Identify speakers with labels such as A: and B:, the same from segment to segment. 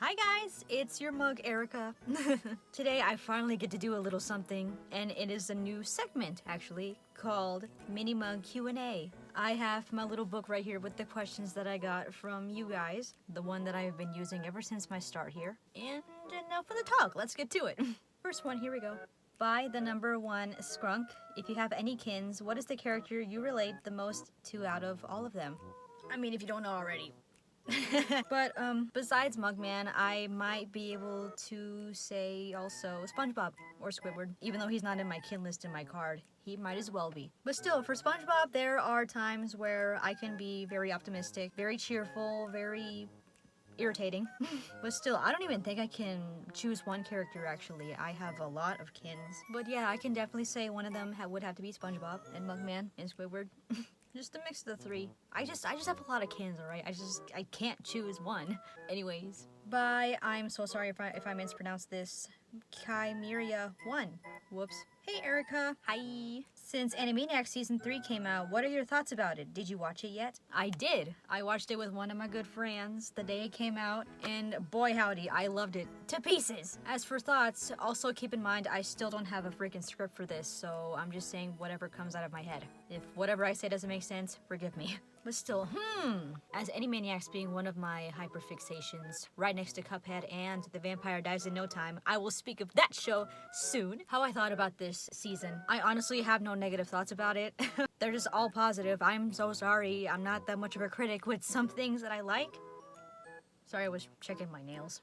A: Hi guys, it's your mug Erica. Today I finally get to do a little something, and it is a new segment actually called Mini Mug Q&A. I have my little book right here with the questions that I got from you guys, the one that I've been using ever since my start here. And now for the talk, let's get to it. First one, here we go. By the number 1 Skrunk, if you have any kins, what is the character you relate the most to out of all of them? I mean, if you don't know already. But besides Mugman, I might be able to say also SpongeBob or Squidward. Even though he's not in my kin list in my card, he might as well be. But still, for SpongeBob, there are times where I can be very optimistic, very cheerful, very irritating. But still, I don't even think I can choose one character actually. I have a lot of kins. But yeah, I can definitely say one of them would have to be SpongeBob and Mugman and Squidward. Just a mix of the three. I just have a lot of kins, alright? I can't choose one. Anyways. Bye. I'm so sorry if I mispronounced this. Chimeria 1. Whoops. Hey Erica. Hi. Since Animaniacs Season 3 came out, what are your thoughts about it? Did you watch it yet? I did. I watched it with one of my good friends the day it came out, and boy howdy, I loved it to pieces. As for thoughts, also keep in mind I still don't have a freaking script for this, so I'm just saying whatever comes out of my head. If whatever I say doesn't make sense, forgive me. But still, as Animaniacs being one of my hyperfixations, right next to Cuphead and The Vampire Dies in No Time, I will speak of that show soon. How I thought about this season. I honestly have no negative thoughts about it. They're just all positive. I'm so sorry. I'm not that much of a critic with some things that I like. Sorry, I was checking my nails.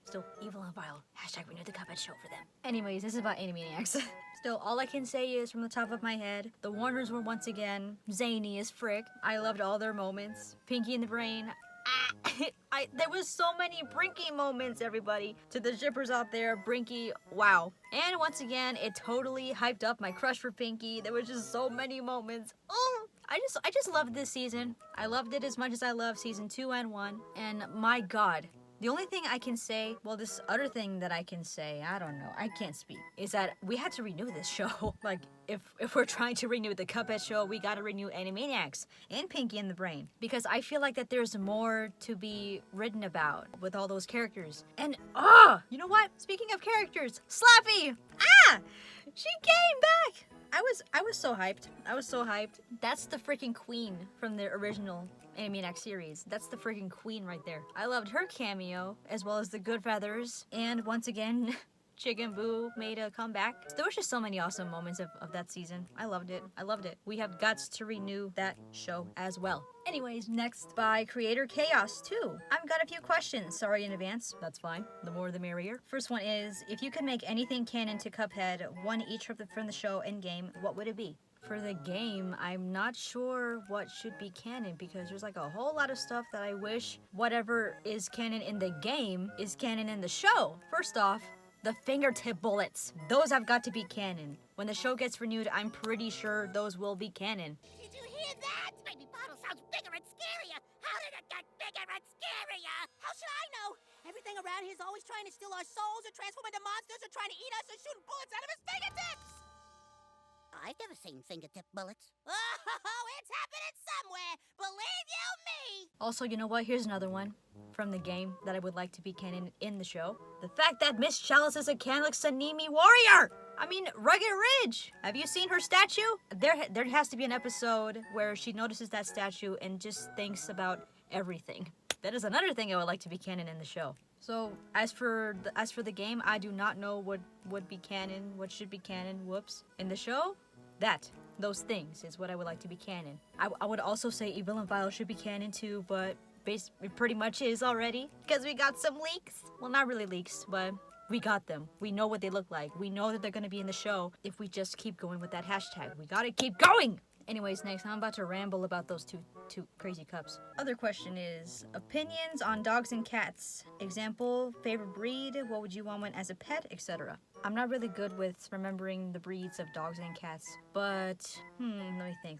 A: Still, evil and vile. Hashtag renew the Cuphead show for them. Anyways, this is about Animaniacs. Still, all I can say is from the top of my head, the Warners were once again zany as frick. I loved all their moments. Pinky in the Brain. There was so many Brinky moments, everybody. To the shippers out there, Brinky, wow. And once again, it totally hyped up my crush for Pinky. There was just so many moments. Oh, I just loved this season. I loved it as much as I loved season 2 and 1. And my God. The only thing I can say, well, this other thing that I can say, I don't know, I can't speak, is that we had to renew this show. Like, if we're trying to renew the Cuphead show, we gotta renew Animaniacs and Pinky in the Brain. Because I feel like that there's more to be written about with all those characters. And, you know what? Speaking of characters, Slappy! She came back! I was so hyped. I was so hyped. That's the freaking queen from the original Animaniacs series. That's the freaking queen right there. I loved her cameo, as well as the Good Feathers. And once again, Chicken Boo made a comeback. There was just so many awesome moments of that season. I loved it. I loved it. We have guts to renew that show as well. Anyways, next by Creator Chaos 2. I've got a few questions. Sorry in advance. That's fine. The more the merrier. First one is, if you could make anything canon to Cuphead, one each from the show and game, what would it be? For the game, I'm not sure what should be canon because there's like a whole lot of stuff that I wish whatever is canon in the game is canon in the show. First off, the fingertip bullets. Those have got to be canon. When the show gets renewed, I'm pretty sure those will be canon.
B: Did you hear that? Baby bottle sounds bigger and scarier. How did it get bigger and scarier? How should I know? Everything around here is always trying to steal our souls or transform into monsters or trying to eat us or shooting bullets out of his fingertips. I've never seen fingertip bullets. Oh, it's happening somewhere. Believe you me.
A: Also, you know what? Here's another one from the game that I would like to be canon in the show. The fact that Miss Chalice is a Canuck Sanemi warrior! I mean, Rugged Ridge! Have you seen her statue? There has to be an episode where she notices that statue and just thinks about everything. That is another thing I would like to be canon in the show. So, as for the game, I do not know what would be canon, what should be canon, whoops. In the show, those things is what I would like to be canon. I would also say Evil and Vile should be canon too, but it pretty much is already, because we got some leaks. Well, not really leaks, but we got them. We know what they look like. We know that they're gonna be in the show if we just keep going with that hashtag. We gotta keep going! Anyways, next, I'm about to ramble about those two crazy cups. Other question is, opinions on dogs and cats. Example, favorite breed, what would you want one as a pet, etc. I'm not really good with remembering the breeds of dogs and cats, but, let me think.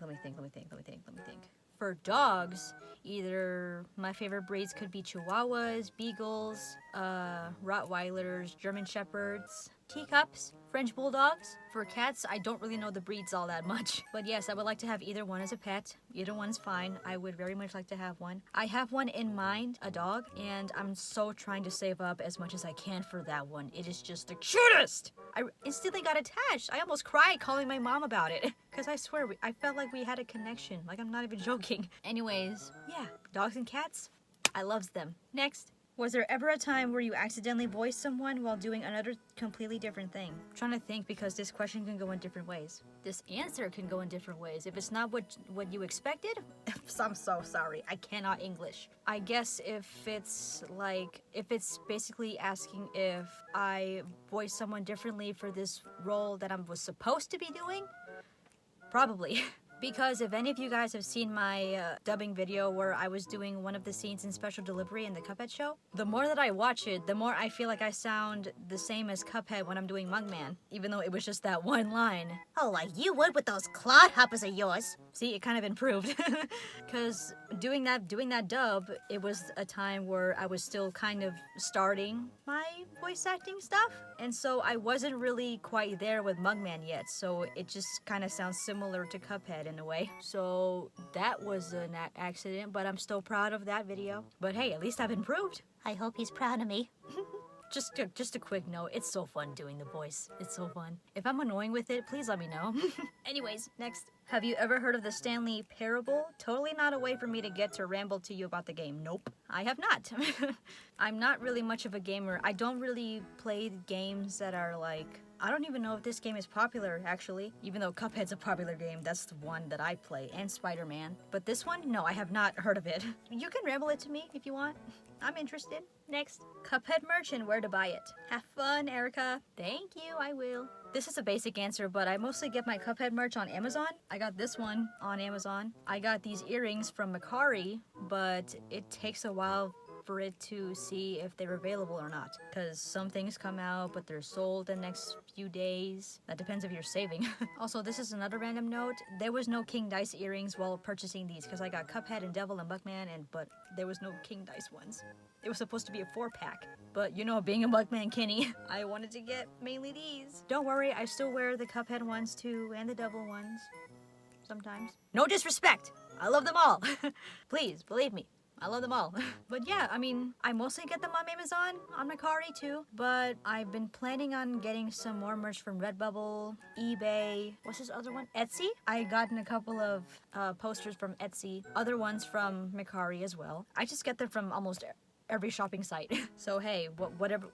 A: For dogs, either my favorite breeds could be Chihuahuas, Beagles, Rottweilers, German Shepherds, teacups. French bulldogs. For cats, I don't really know the breeds all that much. But yes, I would like to have either one as a pet. Either one's fine. I would very much like to have one. I have one in mind, a dog, and I'm so trying to save up as much as I can for that one. It is just the cutest! I instantly got attached. I almost cried calling my mom about it. Because I swear, I felt like we had a connection. Like, I'm not even joking. Anyways, yeah, dogs and cats, I loves them. Next. Was there ever a time where you accidentally voiced someone while doing another completely different thing? I'm trying to think because this question can go in different ways. This answer can go in different ways. If it's not what you expected, I'm so sorry. I cannot English. I guess if it's basically asking if I voiced someone differently for this role that I was supposed to be doing, probably. Because if any of you guys have seen my dubbing video where I was doing one of the scenes in Special Delivery in the Cuphead show, the more that I watch it, the more I feel like I sound the same as Cuphead when I'm doing Mugman, even though it was just that one line.
B: Oh, like you would with those clod hoppers of yours.
A: See, it kind of improved. Because doing that dub, it was a time where I was still kind of starting my voice acting stuff. And so I wasn't really quite there with Mugman yet, so it just kind of sounds similar to Cuphead in a way. So that was an accident, but I'm still proud of that video. But hey, at least I've improved.
B: I hope he's proud of me.
A: Just a quick note, it's so fun doing the voice. It's so fun. If I'm annoying with it, please let me know. Anyways, next. Have you ever heard of the Stanley Parable? Totally not a way for me to get to ramble to you about the game. Nope, I have not. I'm not really much of a gamer. I don't really play games that are like... I don't even know if this game is popular, actually. Even though Cuphead's a popular game, that's the one that I play, and Spider-Man. But this one, no, I have not heard of it. You can ramble it to me if you want. I'm interested. Next, Cuphead merch and where to buy it. Have fun, Erica. Thank you, I will. This is a basic answer, but I mostly get my Cuphead merch on Amazon. I got this one on Amazon. I got these earrings from Macari, but it takes a while for it to see if they're available or not, because some things come out but they're sold the next few days. That depends if you're saving. Also, this is another random note. There was no King Dice earrings while purchasing these because I got Cuphead and Devil and Mugman, but there was no King Dice ones. It was supposed to be a 4-pack, but you know, being a Mugman Kenny, I wanted to get mainly these. Don't worry, I still wear the Cuphead ones too and the Devil ones sometimes. No disrespect, I love them all. Please believe me, I love them all. But yeah, I mean, I mostly get them on Amazon, on Macari too, but I've been planning on getting some more merch from Redbubble, eBay, what's this other one? Etsy? I gotten a couple of posters from Etsy, other ones from Macari as well. I just get them from almost every shopping site. So hey,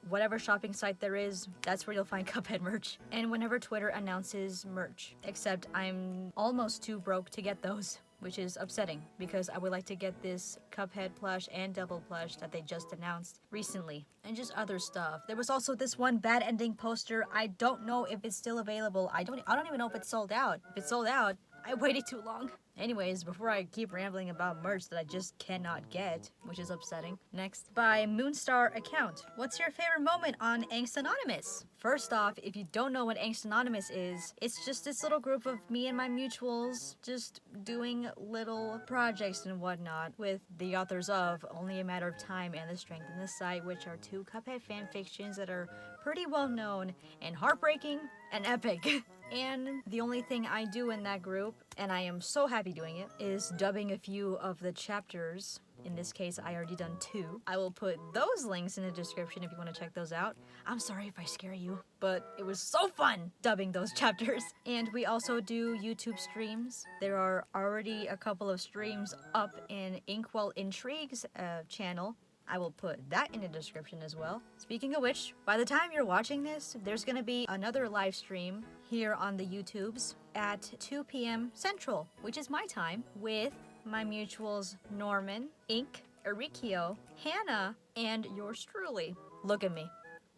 A: whatever shopping site there is, that's where you'll find Cuphead merch. And whenever Twitter announces merch, except I'm almost too broke to get those, which is upsetting because I would like to get this Cuphead plush and Devil plush that they just announced recently, and just other stuff. There was also this one bad ending poster. I don't know if it's still available. I don't even know if it's sold out. If it's sold out, I waited too long. Anyways, before I keep rambling about merch that I just cannot get, which is upsetting. Next, by Moonstar account. What's your favorite moment on Angst Anonymous? First off, if you don't know what Angst Anonymous is, it's just this little group of me and my mutuals just doing little projects and whatnot with the authors of Only a Matter of Time and The Strength in the Sight, which are 2 Cuphead fanfictions that are pretty well known and heartbreaking and epic. And the only thing I do in that group, and I am so happy doing it, is dubbing a few of the chapters. In this case, I already done 2. I will put those links in the description if you want to check those out. I'm sorry if I scare you, but it was so fun dubbing those chapters. And we also do YouTube streams. There are already a couple of streams up in Inkwell Intrigues channel. I will put that in the description as well. Speaking of which, by the time you're watching this, there's gonna be another live stream here on the YouTubes at 2 p.m. Central, which is my time, with my mutuals Norman, Ink, Erekio, Hannah, and yours truly. Look at me.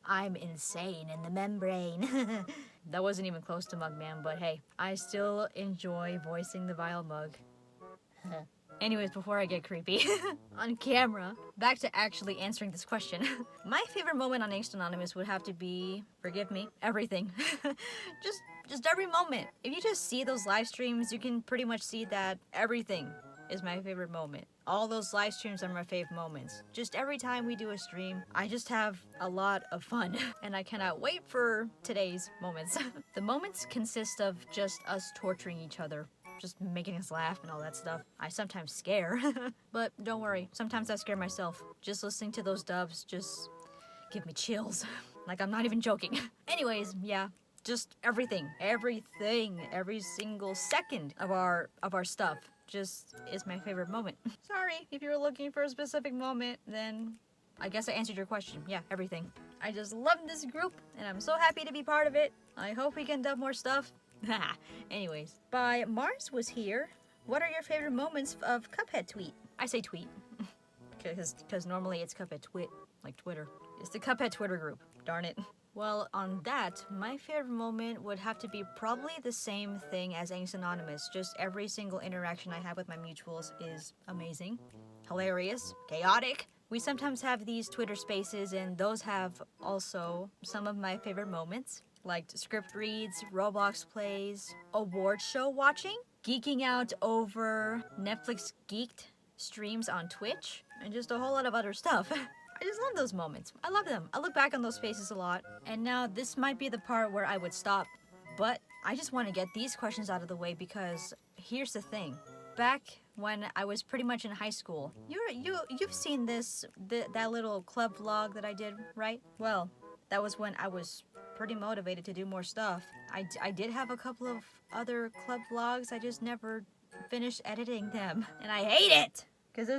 A: I'm insane in the membrane. That wasn't even close to Mugman, but hey, I still enjoy voicing the vile mug. Anyways, before I get creepy, on camera, back to actually answering this question. My favorite moment on Angst Anonymous would have to be, forgive me, everything. just every moment. If you just see those live streams, you can pretty much see that everything is my favorite moment. All those live streams are my favorite moments. Just every time we do a stream, I just have a lot of fun. And I cannot wait for today's moments. The moments consist of just us torturing each other. Just making us laugh and all that stuff. I sometimes scare. But don't worry, sometimes I scare myself. Just listening to those dubs just give me chills. Like, I'm not even joking. Anyways, yeah. Just everything, every single second of our stuff just is my favorite moment. Sorry, if you were looking for a specific moment, then I guess I answered your question. Yeah, everything. I just love this group, and I'm so happy to be part of it. I hope we can dub more stuff. Anyways, by Mars was here. What are your favorite moments of CUPHEAD tweet? I say tweet, because normally it's CUPHEAD twit, like Twitter. It's the CUPHEAD Twitter group. Darn it. Well, on that, my favorite moment would have to be probably the same thing as Angst Anonymous. Just every single interaction I have with my mutuals is amazing, hilarious, chaotic. We sometimes have these Twitter spaces, and those have also some of my favorite moments, like script reads, Roblox plays, award show watching, geeking out over Netflix geeked streams on Twitch, and just a whole lot of other stuff. I just love those moments. I love them. I look back on those spaces a lot. And now this might be the part where I would stop, but I just want to get these questions out of the way because here's the thing. Back when I was pretty much in high school, you've seen that little club vlog that I did, right? Well, that was when I was pretty motivated to do more stuff. I did have a couple of other club vlogs. I just never finished editing them, and I hate it. Because there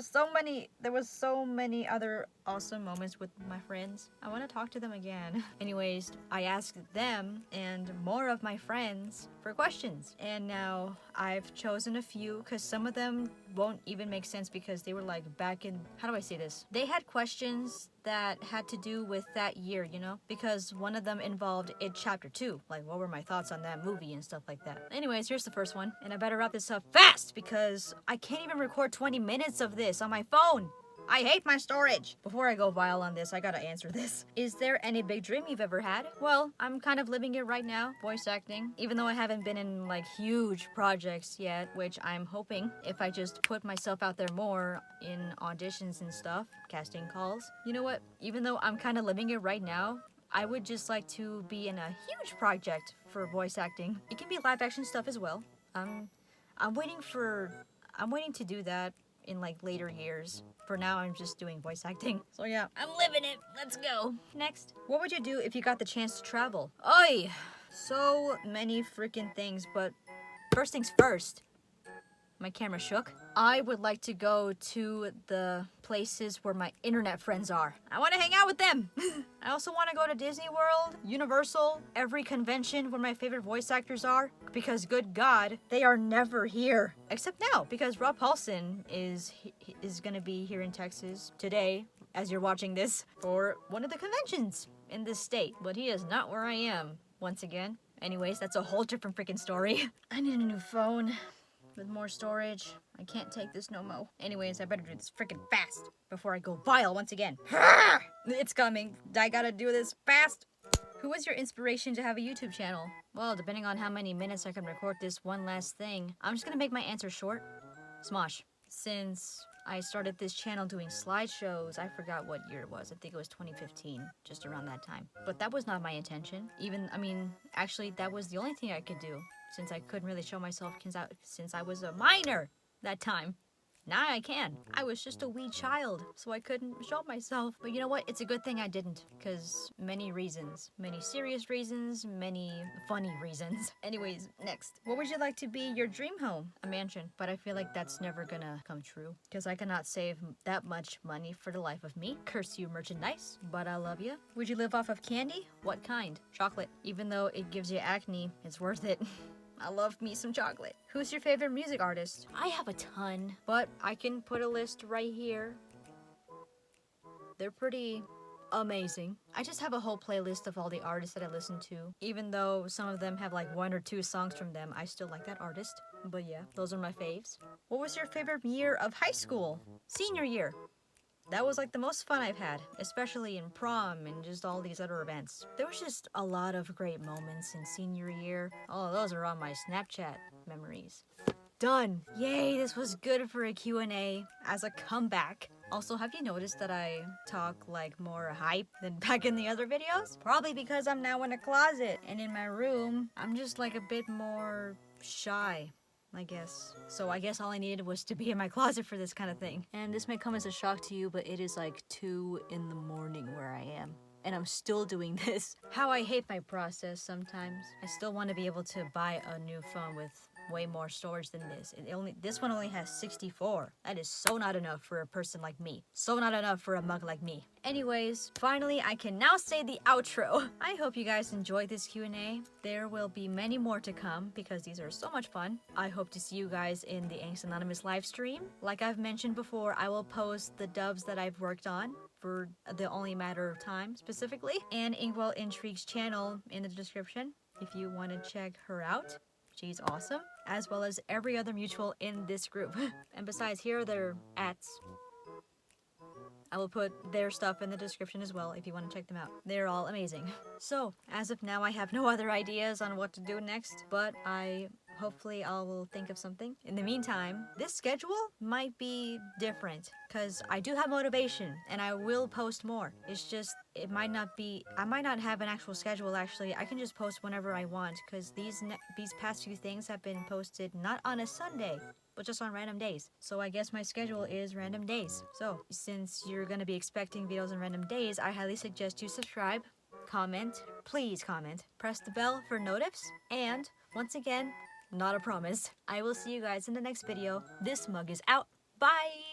A: was so many other awesome moments with my friends. I want to talk to them again. Anyways, I asked them and more of my friends for questions. And now I've chosen a few because some of them won't even make sense because they were like back in, how do I say this? They had questions that had to do with that year, you know? Because one of them involved It Chapter 2. Like, what were my thoughts on that movie and stuff like that. Anyways, here's the first one. And I better wrap this up fast because I can't even record 20 minutes of this on my phone. I hate my storage. Before I go vile on this, I gotta answer this. Is there any big dream you've ever had? Well, I'm kind of living it right now, voice acting. Even though I haven't been in like huge projects yet, which I'm hoping if I just put myself out there more in auditions and stuff, casting calls. You know what? Even though I'm kind of living it right now, I would just like to be in a huge project for voice acting. It can be live action stuff as well. I'm waiting to do that in like later years. For now, I'm just doing voice acting. So yeah, I'm living it. Let's go. Next. What would you do if you got the chance to travel? Oy! So many freaking things, but first things first. My camera shook. I would like to go to the places where my internet friends are. I want to hang out with them. I also want to go to Disney World, Universal, every convention where my favorite voice actors are. Because good God, they are never here. Except now, because Rob Paulson is going to be here in Texas today, as you're watching this, for one of the conventions in this state. But he is not where I am, once again. Anyways, that's a whole different freaking story. I need a new phone with more storage. I can't take this no mo. Anyways, I better do this freaking fast before I go vile once again. It's coming. I gotta do this fast. Who was your inspiration to have a YouTube channel? Well, depending on how many minutes I can record this one last thing, I'm just gonna make my answer short. Smosh. Since I started this channel doing slideshows, I forgot what year it was. I think it was 2015, just around that time. But that was not my intention. Actually, that was the only thing I could do, since I couldn't really show myself since I was a minor that time. Now I can. I was just a wee child, so I couldn't show myself. But you know what? It's a good thing I didn't, because many reasons. Many serious reasons, many funny reasons. Anyways, next. What would you like to be your dream home? A mansion. But I feel like that's never gonna come true, because I cannot save that much money for the life of me. Curse you, merchandise, but I love you. Would you live off of candy? What kind? Chocolate. Even though it gives you acne, it's worth it. I love me some chocolate. Who's your favorite music artist? I have a ton, but I can put a list right here. They're pretty amazing. I just have a whole playlist of all the artists that I listen to. Even though some of them have like 1 or 2 songs from them, I still like that artist. But yeah, those are my faves. What was your favorite year of high school? Senior year. That was like the most fun I've had, especially in prom and just all these other events. There was just a lot of great moments in senior year. Oh, those are on my Snapchat memories. done. Yay, this was good for a Q&A as a comeback. Also, have you noticed that I talk like more hype than back in the other videos? Probably because I'm now in a closet, and in my room, I'm just like a bit more shy, I guess. So I guess all I needed was to be in my closet for this kind of thing. And this may come as a shock to you, but it is like 2 in the morning where I am. And I'm still doing this. How I hate my process sometimes. I still want to be able to buy a new phone with way more storage than this. This one only has 64. That is so not enough for a person like me. So not enough for a mug like me. Anyways, finally I can now say the outro. I hope you guys enjoyed this Q&A. There will be many more to come because these are so much fun. I hope to see you guys in the Angst Anonymous live stream. Like I've mentioned before, I will post the dubs that I've worked on for the only matter of time specifically, and Inkwell Intrigue's channel in the description if you want to check her out. She's awesome, as well as every other mutual in this group. And besides, here are their ats. I will put their stuff in the description as well if you want to check them out. They're all amazing. So, as of now, I have no other ideas on what to do next, but hopefully I will think of something. In the meantime, this schedule might be different because I do have motivation and I will post more. It's just, I might not have an actual schedule actually. I can just post whenever I want because these past few things have been posted not on a Sunday, but just on random days. So I guess my schedule is random days. So since you're gonna be expecting videos on random days, I highly suggest you subscribe, comment, please comment, press the bell for notifs, and once again, not a promise. I will see you guys in the next video. This mug is out. Bye!